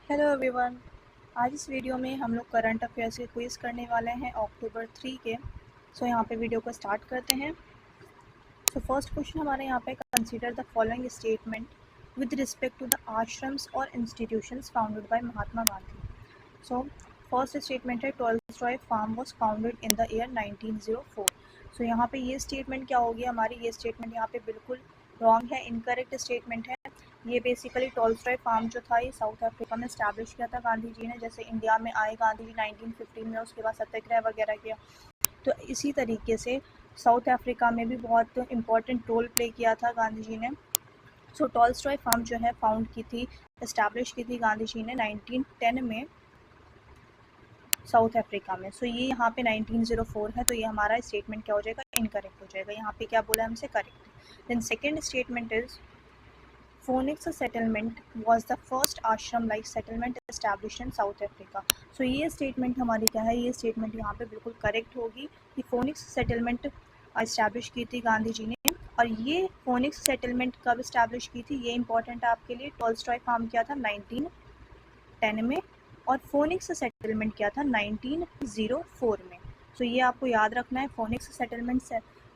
Hello everyone. आज इस video में हम लोग करंट अफेयर्स के क्विज़ करने वाले हैं अक्टूबर 3 के। यहाँ पे वीडियो को स्टार्ट करते हैं। फर्स्ट क्वेश्चन हमारे यहाँ पे, consider the following statement with respect to the ashrams और institutions founded by Mahatma Gandhi. First statement है, Tolstoy farm was founded in the year 1904। यहाँ पे ये स्टेटमेंट क्या होगी हमारी, ये स्टेटमेंट यहाँ पे बिल्कुल रॉन्ग है, इनकरेक्ट स्टेटमेंट है। ये बेसिकली टॉलस्टॉय फार्म जो था ये साउथ अफ्रीका में स्टैब्लिश किया था गांधी जी ने। जैसे इंडिया में आए गांधी जी 1915 में, उसके बाद सत्याग्रह वगैरह किया, तो इसी तरीके से साउथ अफ्रीका में भी बहुत इम्पोर्टेंट रोल प्ले किया था गांधी जी ने। टॉलस्टॉय फार्म जो है फाउंड की थी, इस्टेब्लिश की थी गांधी जी ने 1910 में साउथ अफ्रीका में। ये यहाँ पे 1904 है, तो ये हमारा स्टेटमेंट क्या हो जाएगा, इनकरेक्ट हो जाएगा। यहाँ पे क्या बोला हमसे, correct. Then second statement is, Phoenix settlement was the first ashram like settlement establish in South Africa. ये स्टेटमेंट हमारी क्या है, ये स्टेटमेंट यहाँ पे बिल्कुल करेक्ट होगी कि फोनिक्स सेटलमेंट इस्टेब्लिश की थी गांधी जी ने। और ये फोनिक्स सेटलमेंट कब इस्टेब्लिश की थी, ये इंपॉर्टेंट है आपके लिए। टॉलस्टॉय फार्म किया था 1910 में, और फोनिक्स सेटलमेंट किया था 1904 में। ये आपको याद रखना है। फोनिक्स सेटलमेंट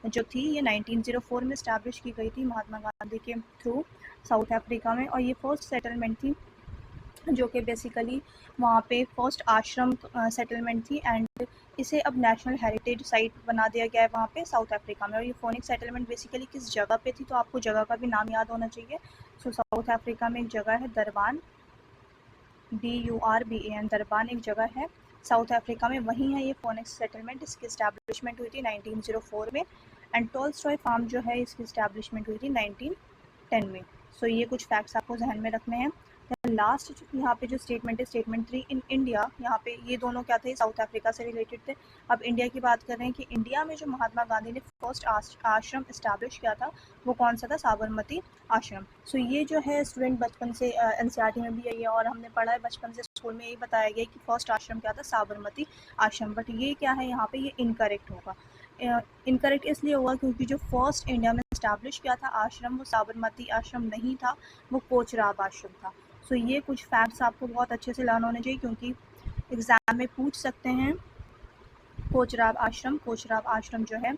जो थी ये 1904 में स्टैब्लिश की गई थी महात्मा गांधी के थ्रू साउथ अफ्रीका में। और ये फर्स्ट सेटलमेंट थी जो कि बेसिकली वहाँ पे फर्स्ट आश्रम सेटलमेंट थी, एंड इसे अब नेशनल हेरिटेज साइट बना दिया गया है वहाँ पे साउथ अफ्रीका में। और ये फोनिक्स सेटलमेंट बेसिकली किस जगह पे थी, तो आपको जगह का भी नाम याद होना चाहिए। साउथ अफ्रीका में एक जगह है दरबान, DURBAN, दरबान एक जगह है साउथ अफ्रीका में, वहीं है ये फोनिक्स सेटलमेंट। इसकी इस्टेब्लिशमेंट हुई थी 1904 में, एंड टॉलस्टॉय फार्म जो है इसकी इस्टेब्लिशमेंट हुई थी 1910 में। ये कुछ फैक्ट्स आपको जहन में रखने हैं। लास्ट यहाँ पे जो स्टेटमेंट है, स्टेटमेंट 3 इन इंडिया, यहाँ पे ये दोनों क्या थे, साउथ अफ्रीका से रिलेटेड थे। अब इंडिया की बात कर रहे हैं कि इंडिया में जो महात्मा गांधी ने फर्स्ट आश्रम इस्टेब्लिश किया था वो कौन सा था, साबरमती आश्रम। ये जो है स्टूडेंट बचपन से NCERT में भी है और हमने पढ़ा है बचपन से, स्कूल में यही बताया गया कि फर्स्ट आश्रम क्या था, साबरमती आश्रम। बट ये क्या है यहाँ पे, ये इनकरेक्ट होगा। इनकरेक्ट इसलिए होगा क्योंकि जो फर्स्ट इंडिया में इस्टेब्लिश किया था आश्रम वो साबरमती आश्रम नहीं था, वो कोचराब आश्रम था। ये कुछ फैक्ट्स आपको बहुत अच्छे से लर्न होने चाहिए क्योंकि एग्जाम में पूछ सकते हैं। कोचराब आश्रम जो है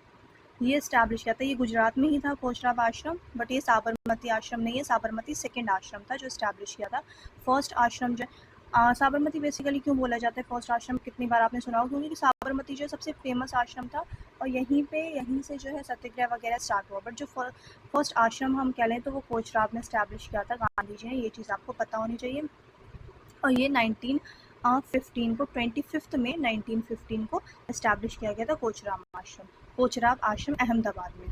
ये इस्टेब्लिश किया था, ये गुजरात में ही था कोचराब आश्रम, बट ये साबरमती आश्रम नहीं है, साबरमती सेकेंड आश्रम था जो इस्टेब्लिश किया था। फर्स्ट आश्रम जो साबरमती बेसिकली क्यों बोला जाता है फर्स्ट आश्रम, कितनी बार आपने सुना हो, क्योंकि साबरमती जो सबसे फेमस आश्रम था और यहीं से जो है सत्याग्रह वगैरह स्टार्ट हुआ। बट जो फर्स्ट आश्रम हम कह लें तो वो कोचराब में इस्टेब्लिश किया था गांधी जी ने, ये चीज़ आपको पता होनी चाहिए। और ये 1915 को 25 में 1915 को इस्टेब्लिश किया गया था कोचराब आश्रम अहमदाबाद में।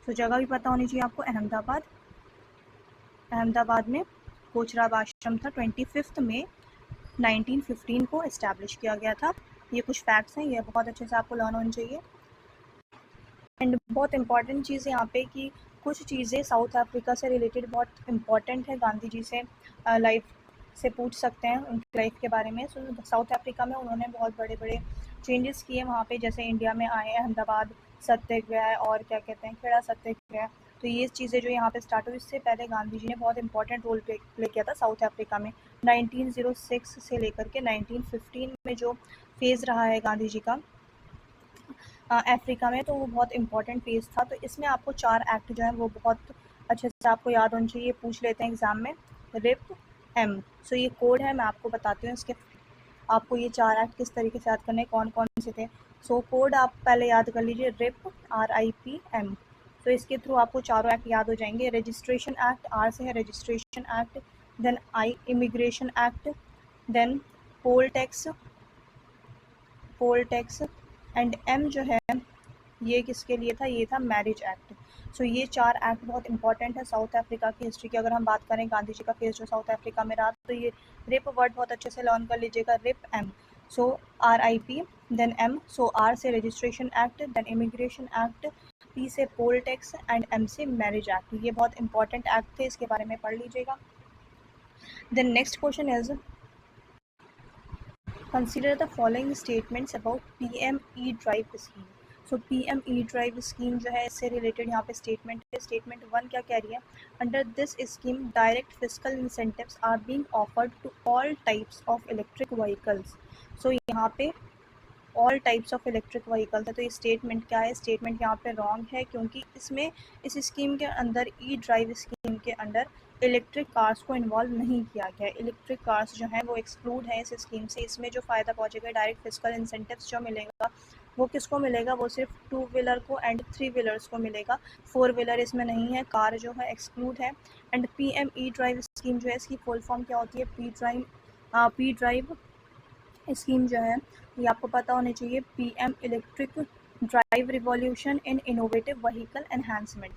जगह भी पता होनी चाहिए आपको, अहमदाबाद में कोचराब आश्रम था। 25 में 1915 को इस्टेब्लिश किया गया था। ये कुछ फैक्ट्स हैं, ये बहुत अच्छे से आपको लर्न होनी चाहिए। एंड बहुत इंपॉर्टेंट चीज़ यहाँ पे कि कुछ चीज़ें साउथ अफ्रीका से रिलेटेड बहुत इंपॉर्टेंट है, गांधी जी से लाइफ से पूछ सकते हैं उनकी लाइफ के बारे में। साउथ अफ्रीका में उन्होंने बहुत बड़े बड़े चेंजेस किए वहाँ पे, जैसे इंडिया में आए अहमदाबाद सत्याग्रह और क्या कहते हैं खेड़ा सत्याग्रह। तो ये चीज़ें जो यहाँ पे स्टार्ट हुई, इससे पहले गांधी जी ने बहुत इंपॉर्टेंट रोल प्ले किया था साउथ अफ्रीका में। 1906 से लेकर के 1915 में जो फेज़ रहा है गांधी जी का अफ्रीका में, तो वो बहुत इंपॉर्टेंट फेज़ था। तो इसमें आपको 4 एक्ट जो है वो बहुत अच्छे से आपको याद होने चाहिए, पूछ लेते हैं एग्जाम में। रिप एम, ये कोड है, मैं आपको बताती हूँ इसके, आपको ये 4 एक्ट किस तरीके से याद करने, कौन कौन से थे। कोड आप पहले याद कर लीजिए, रिप RIPM। इसके थ्रू आपको चारों एक्ट याद हो जाएंगे। रजिस्ट्रेशन एक्ट, R से है registration act, then I immigration act, then poll tax, and M जो है ये किसके लिए था, ये था मैरिज एक्ट। ये 4 एक्ट बहुत इंपॉर्टेंट है साउथ अफ्रीका की हिस्ट्री की। अगर हम बात करें गांधी जी का फेस जो साउथ अफ्रीका में रहा, तो ये रिप वर्ड बहुत अच्छे से लर्न कर लीजिएगा, rip M. RIP, then M, R से registration act, then immigration act, P से पोल टैक्स, एंड M से मैरिज एक्ट। ये बहुत इंपॉर्टेंट एक्ट थे, इसके बारे में पढ़ लीजिएगा। Then next question is, consider the following statements about PME drive scheme. So PM E drive scheme जो है इससे रिलेटेड यहाँ पे स्टेटमेंट है। स्टेटमेंट 1 क्या कह रही है, under this scheme direct physical incentives are being offered to all types of electric vehicles. So यहाँ पे all types of electric vehicles है, तो ये स्टेटमेंट क्या है, स्टेटमेंट यहाँ पे रॉन्ग है, क्योंकि इसमें इस स्कीम के अंदर ई ड्राइव स्कीम के अंडर इलेक्ट्रिक कार्स को इन्वॉल्व नहीं किया गया है। इलेक्ट्रिक कार्स जो हैं वो एक्सक्लूड है इस स्कीम से। इसमें जो फ़ायदा पहुँचेगा डायरेक्ट फिजिकल इंसेंटिव्स जो मिलेगा वो किसको मिलेगा, वो सिर्फ 2 व्हीलर को एंड 3 व्हीलर्स को मिलेगा। 4 व्हीलर इसमें नहीं है, कार जो है एक्सक्लूड है। And PM E drive scheme जो है इसकी फुल फॉर्म क्या होती है, पी ड्राइव स्कीम जो है ये आपको पता होनी चाहिए, PM electric drive revolution in innovative vehicle enhancement.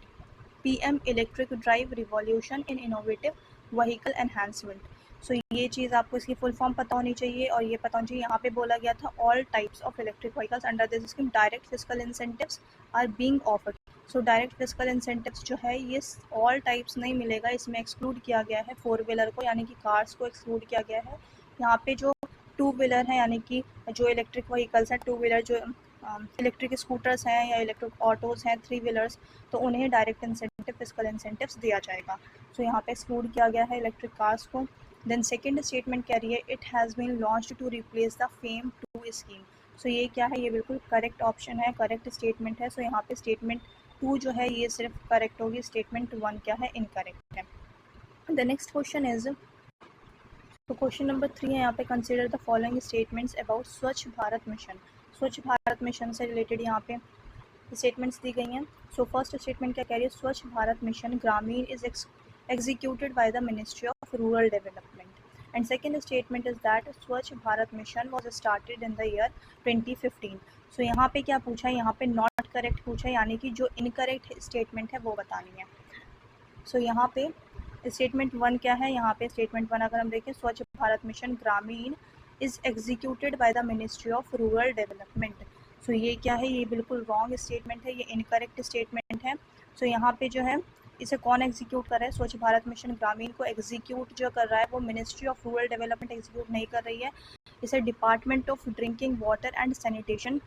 PM electric drive revolution in innovative vehicle enhancement. So ये चीज़ आपको इसकी फुल फॉर्म पता होनी चाहिए, और ये पता होनी चाहिए यहाँ पे बोला गया था all types of electric vehicles under this scheme direct physical incentives are being offered. So direct physical incentives जो है ये ऑल टाइप्स नहीं मिलेगा, इसमें एक्सक्लूड किया गया है 4 व्हीलर को, यानी कि कार्स को एक्सक्लूड किया गया है। यहाँ पे जो 2 व्हीलर हैं, यानी कि जो इलेक्ट्रिक व्हीकल्स हैं 2 व्हीलर, जो इलेक्ट्रिक स्कूटर्स हैं या इलेक्ट्रिक ऑटोज़ हैं 3 व्हीलर्स, तो उन्हें डायरेक्ट इंसेंटिव फिजिकल इंसेंटिव्स दिया जाएगा। सो यहाँ पे एक्सक्लूड किया गया है इलेक्ट्रिक कार्स को। देन सेकंड स्टेटमेंट कह रही है it has been launched to replace the FAME 2 scheme. So ये क्या है, ये बिल्कुल करेक्ट ऑप्शन है, करेक्ट स्टेटमेंट है। सो यहाँ पे स्टेटमेंट 2 जो है ये सिर्फ करेक्ट होगी, स्टेटमेंट 1 क्या है, इनकरेक्ट है। द नेक्स्ट क्वेश्चन इज, तो क्वेश्चन नंबर 3 है यहाँ पे, consider the following statements about स्वच्छ भारत मिशन। स्वच्छ भारत मिशन से रिलेटेड यहाँ पे स्टेटमेंट्स दी गई हैं। सो फर्स्ट स्टेटमेंट क्या कह रही है, स्वच्छ Bharat mission Grameen is executed by the Ministry of Rural Development. And second statement is that Swachh Bharat Mission was started in the year 2015. So यहाँ पे क्या पूछा है, यहाँ पे नॉट करेक्ट पूछा है, यानी कि जो इनकरेक्ट स्टेटमेंट है वो बतानी है। सो यहाँ पे स्टेटमेंट 1 क्या है, यहाँ पे स्टेटमेंट 1 अगर हम देखें, Swachh Bharat mission Grameen is executed by the ministry of rural development. So ये क्या है, ये बिल्कुल रॉन्ग स्टेटमेंट है, ये इनकरेक्ट स्टेटमेंट है। सो यहाँ पे जो है इसे कौन एग्जीक्यूट कर रहा है, स्वच्छ भारत मिशन ग्रामीण को एग्जीक्यूट जो कर रहा है वो ministry of rural development execute नहीं कर रही है, इसे department of drinking water and sanitation,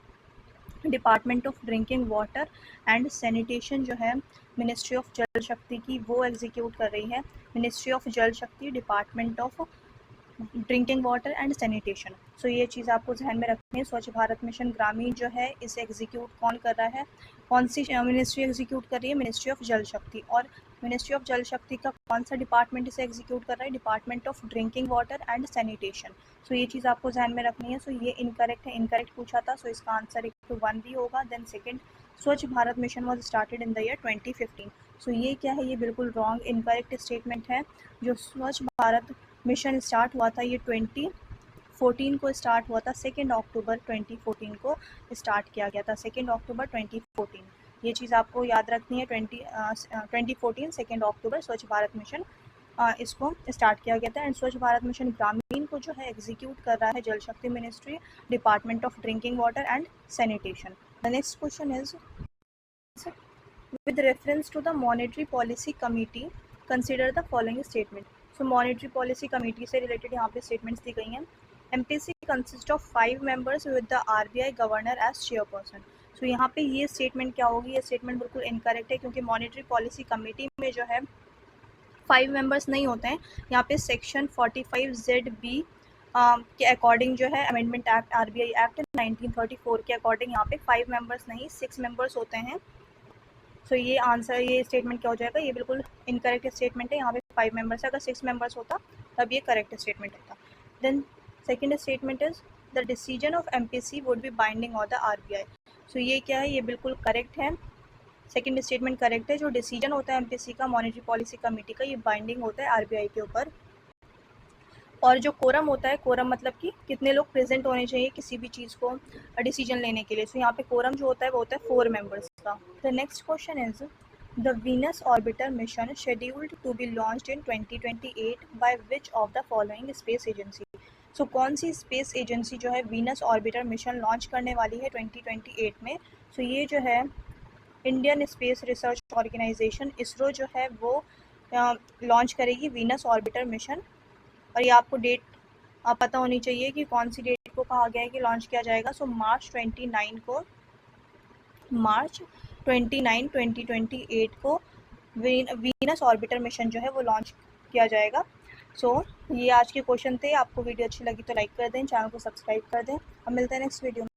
department of drinking water and sanitation जो है मिनिस्ट्री ऑफ जल शक्ति की, वो एग्जीक्यूट कर रही है। Ministry of Jal Shakti, department of drinking water and sanitation. So ये चीज़ आपको ध्यान में रखनी है। स्वच्छ भारत मिशन ग्रामीण जो है इसे एग्जीक्यूट कौन कर रहा है, कौन सी मिनिस्ट्री एग्जीक्यूट कर रही है, मिनिस्ट्री ऑफ जल शक्ति। और मिनिस्ट्री ऑफ जल शक्ति का कौन सा डिपार्टमेंट इसे एग्जीक्यूट कर रहा है, department of drinking water and sanitation. So ये चीज़ आपको ध्यान में रखनी है। सो ये इनकरेक्ट है, इनकरेक्ट पूछा था, सो इसका आंसर 1 भी होगा। देन सेकेंड, स्वच्छ Bharat mission was started in the year 2015। सो ये क्या है, ये बिल्कुल रॉन्ग इनकरेक्ट स्टेटमेंट है। जो स्वच्छ भारत मिशन स्टार्ट हुआ था ये 2014 को स्टार्ट हुआ था, 2 अक्टूबर 2014 को स्टार्ट किया गया था, 2 अक्टूबर 2014। ये चीज़ आपको याद रखनी है, 2014 2 अक्टूबर स्वच्छ भारत मिशन इसको स्टार्ट किया गया था। एंड स्वच्छ भारत मिशन ग्रामीण को जो है एग्जीक्यूट कर रहा है जल शक्ति ministry, department of drinking water and sanitation. The next question is, with reference to the monetary policy committee consider the following statement. So monetary policy committee से related यहाँ पे statements दी गई हैं। MPC consists of 5 members with the RBI governor as chairperson. So यहाँ पे ये statement क्या होगी, ये statement बिल्कुल incorrect है, क्योंकि monetary policy committee में जो है 5 members नहीं होते हैं। यहाँ पे सेक्शन 45ZB के अकॉर्डिंग जो है अमेंडमेंट एक्ट, RBI एक्ट 1934 के अकॉर्डिंग यहाँ पे 5 members नहीं 6 members होते हैं। सो ये आंसर, ये स्टेटमेंट क्या हो जाएगा, ये बिल्कुल इनकरेक्ट स्टेटमेंट है। यहाँ पे 5 मेंबर्स है, अगर 6 मेंबर्स होता तब ये करेक्ट स्टेटमेंट होता। Then second statement is the decision of MPC would be binding on the RBI। So ये क्या है, ये बिल्कुल करेक्ट है, सेकंड स्टेटमेंट करेक्ट है। जो डिसीजन होता है MPC का, मॉनेटरी पॉलिसी कमेटी का, ये बाइंडिंग होता है RBI के ऊपर। और जो कोरम होता है, कोरम मतलब कि कितने लोग प्रेजेंट होने चाहिए किसी भी चीज़ को डिसीजन लेने के लिए। सो यहाँ पे कोरम जो होता है वो होता है 4 मेंबर्स का। The next question is, the Venus orbiter mission scheduled to be launched in 2028 by which of the following space agency. So कौन सी स्पेस एजेंसी जो है वीनस ऑर्बिटर मिशन लॉन्च करने वाली है 2028 में। सो ये जो है Indian space research organisation ISRO जो है वो लॉन्च करेगी वीनस ऑर्बिटर मिशन। और ये आपको डेट पता होनी चाहिए कि कौन सी डेट को कहा गया है कि लॉन्च किया जाएगा। सो मार्च 29 को मार्च 29, 2028 को वीनस ऑर्बिटर मिशन जो है वो लॉन्च किया जाएगा। सो ये आज के क्वेश्चन थे। आपको वीडियो अच्छी लगी तो लाइक कर दें, चैनल को सब्सक्राइब कर दें। अब मिलते हैं नेक्स्ट वीडियो में।